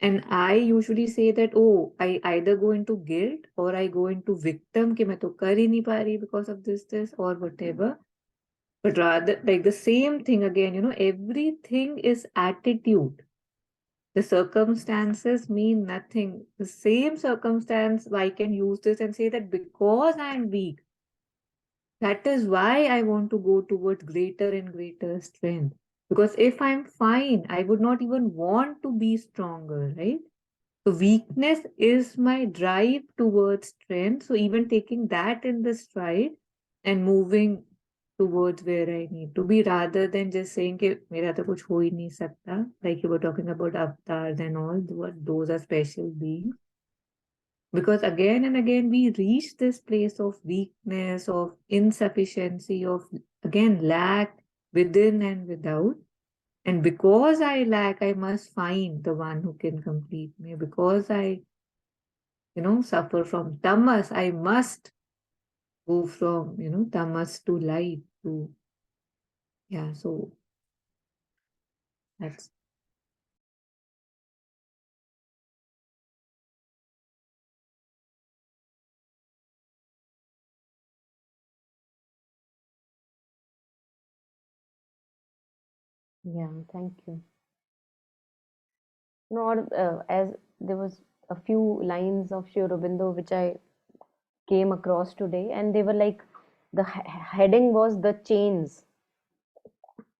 And I usually say that, oh, I either go into guilt or I go into victim, कि मैं तो कर ही नहीं पा रही because of this, or whatever. But rather, like the same thing again, everything is attitude. The circumstances mean nothing. The same circumstance, I can use this and say that because I am weak, that is why I want to go towards greater and greater strength. Because if I'm fine, I would not even want to be stronger, right? So weakness is my drive towards strength. So even taking that in the stride and moving towards where I need to be, rather than just saying कि मेरा तो कुछ हो ही नहीं सकता, like you were talking about avatars and all, those are special beings. Because again and again we reach this place of weakness, of insufficiency, of again lack within and without. And because I lack, I must find the one who can complete me. Because I suffer from tamas, I must go from, tamas to light to, yeah, so that's, Yeah, thank you. No, as there was a few lines of Sri Aurobindo which I came across today, and they were like, the heading was the chains.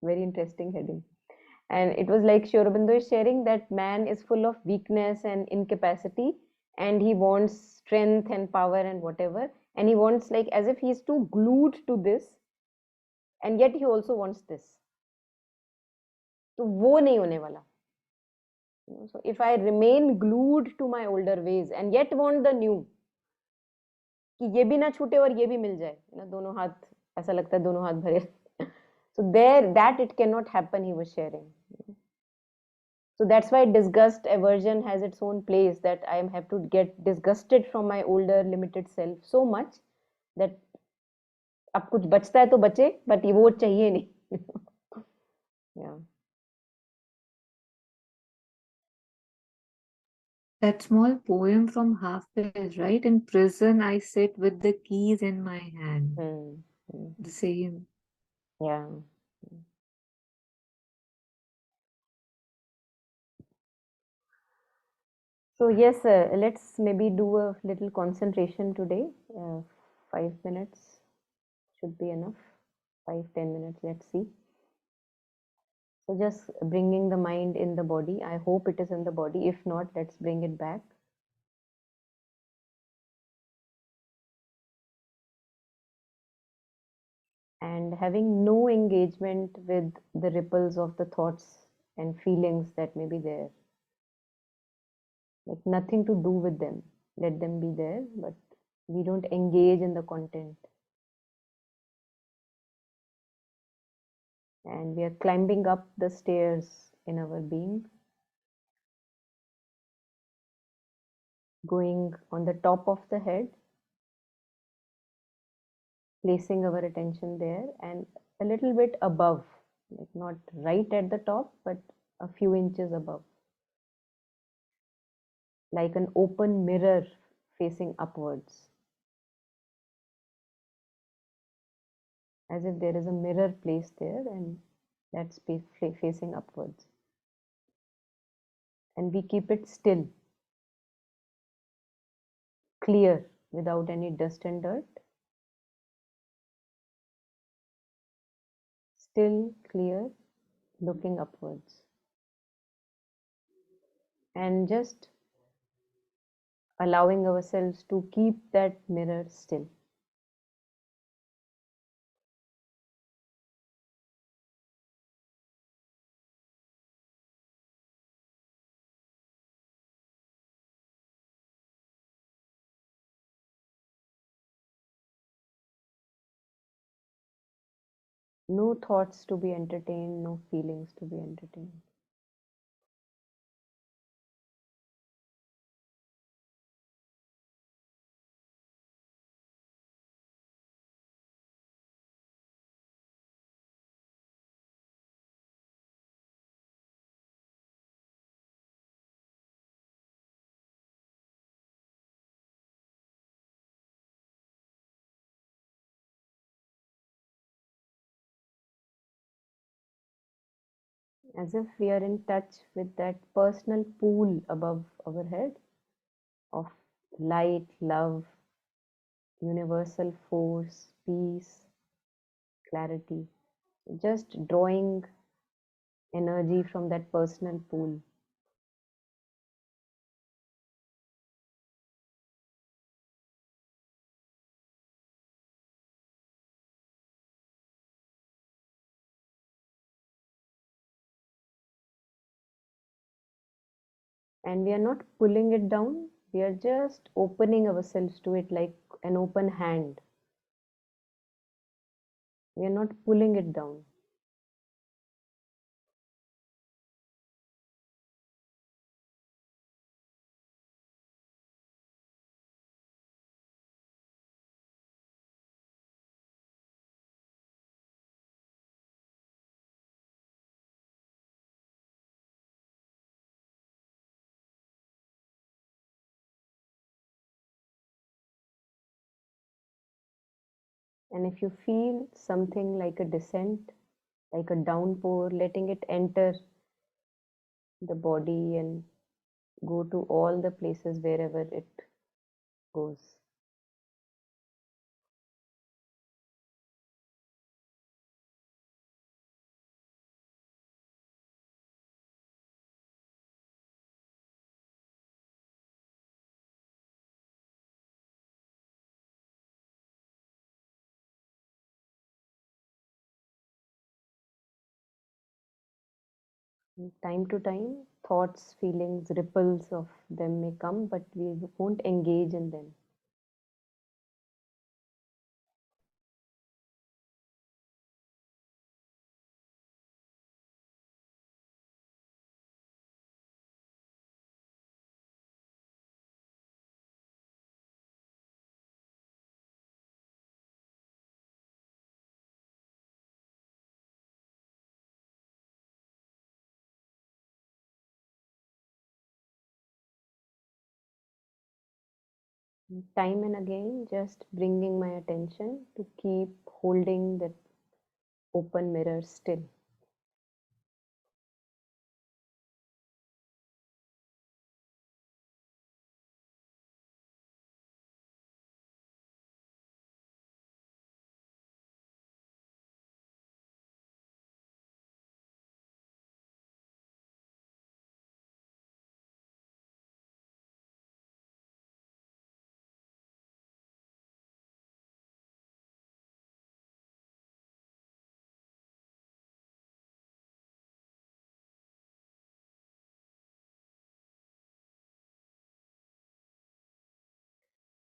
Very interesting heading. And it was like Sri Aurobindo is sharing that man is full of weakness and incapacity, and he wants strength and power and whatever, and he wants, like, as if he's too glued to this, and yet he also wants this. तो वो नहीं होने वाला. So if I remain glued to my older ways and yet want the new, कि ये भी ना छूटे और ये भी मिल जाए, दोनों हाथ, ऐसा लगता है दोनों हाथ भरे. So there, that it cannot happen, he was sharing. So that's why disgust, aversion has its own place, that I have to get disgusted from my older limited self so much that अब कुछ बचता है तो बचे, but वो चाहिए नहीं. Yeah. that small poem from Hafiz, right? In prison, I sit with the keys in my hand. The same. Yeah. So yes, let's maybe do a little concentration today. 5 minutes should be enough. 5-10 minutes, let's see. So just bringing the mind in the body. I hope it is in the body. If not, let's bring it back. And having no engagement with the ripples of the thoughts and feelings that may be there. Like nothing to do with them. Let them be there, but we don't engage in the content. And we are climbing up the stairs in our being, going on the top of the head, placing our attention there, and a little bit above, like not right at the top, but a few inches above, like an open mirror facing upwards, as if there is a mirror placed there and that's facing upwards. And we keep it still, clear, without any dust and dirt. Still, clear, looking upwards. And just allowing ourselves to keep that mirror still. No thoughts to be entertained, no feelings to be entertained. as if we are in touch with that personal pool above our head of light, love, universal force, peace, clarity. Just drawing energy from that personal pool. And we are not pulling it down, we are just opening ourselves to it like an open hand. We are not pulling it down. And if you feel something like a descent, like a downpour, letting it enter the body and go to all the places wherever it goes. From time to time, thoughts, feelings, ripples of them may come, but we won't engage in them. Time and again, just bringing my attention to keep holding that open mirror still.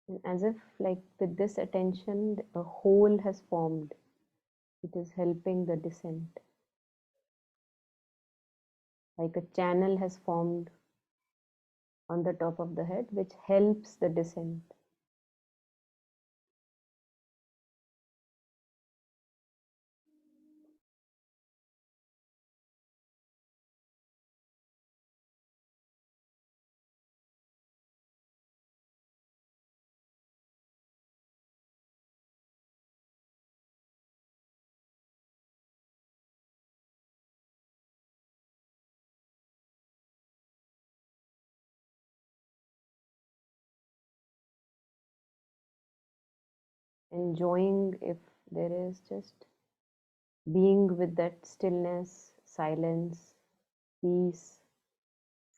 And as if, like with this attention, a hole has formed. It is helping the descent. Like a channel has formed on the top of the head, which helps the descent. Enjoying if there is just being with that stillness, silence, peace,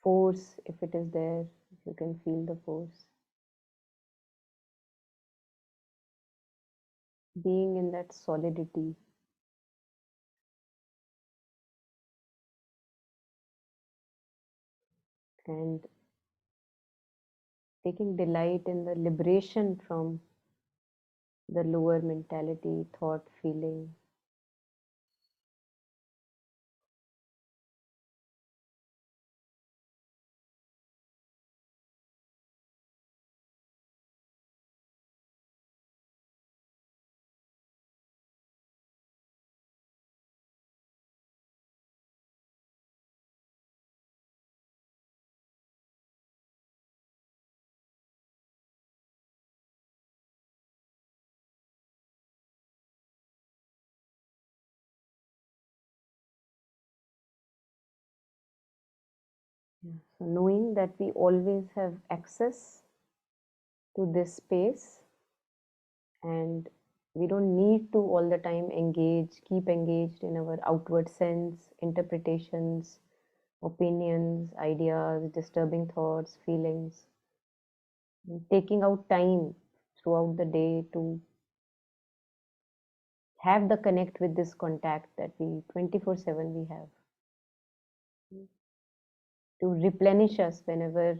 force, if it is there, if you can feel the force. Being in that solidity. And taking delight in the liberation from the lower mentality, thought, feeling. Yeah. So knowing that we always have access to this space, and we don't need to all the time keep engaged in our outward sense, interpretations, opinions, ideas, disturbing thoughts, feelings. And taking out time throughout the day to have the connect with this contact that we 24/7 we have, to replenish us whenever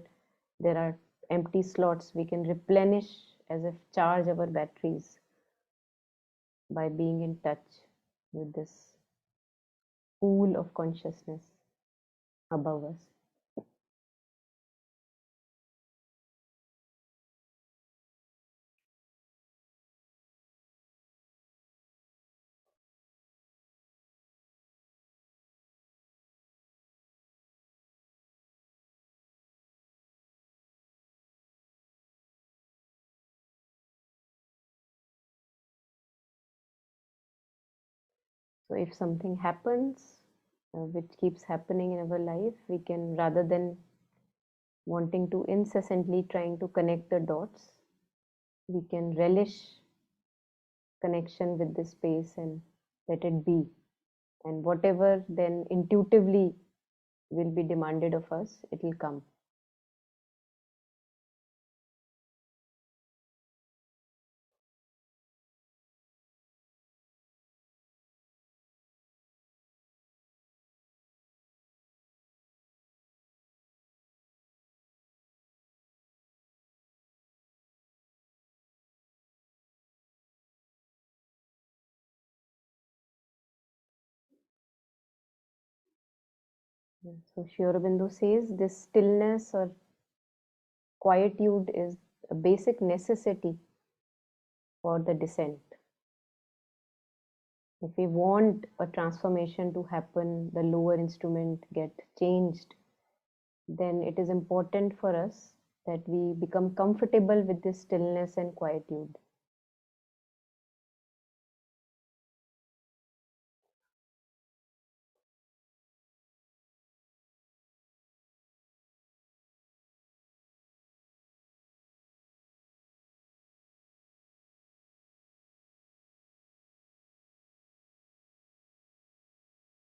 there are empty slots. We can replenish, as if charge our batteries, by being in touch with this pool of consciousness above us. So if something happens, which keeps happening in our life, we can, rather than wanting to incessantly trying to connect the dots, we can relish connection with this space and let it be. And whatever then intuitively will be demanded of us, it will come. So Sri Aurobindo says this stillness or quietude is a basic necessity for the descent. If we want a transformation to happen, the lower instrument get changed, then it is important for us that we become comfortable with this stillness and quietude.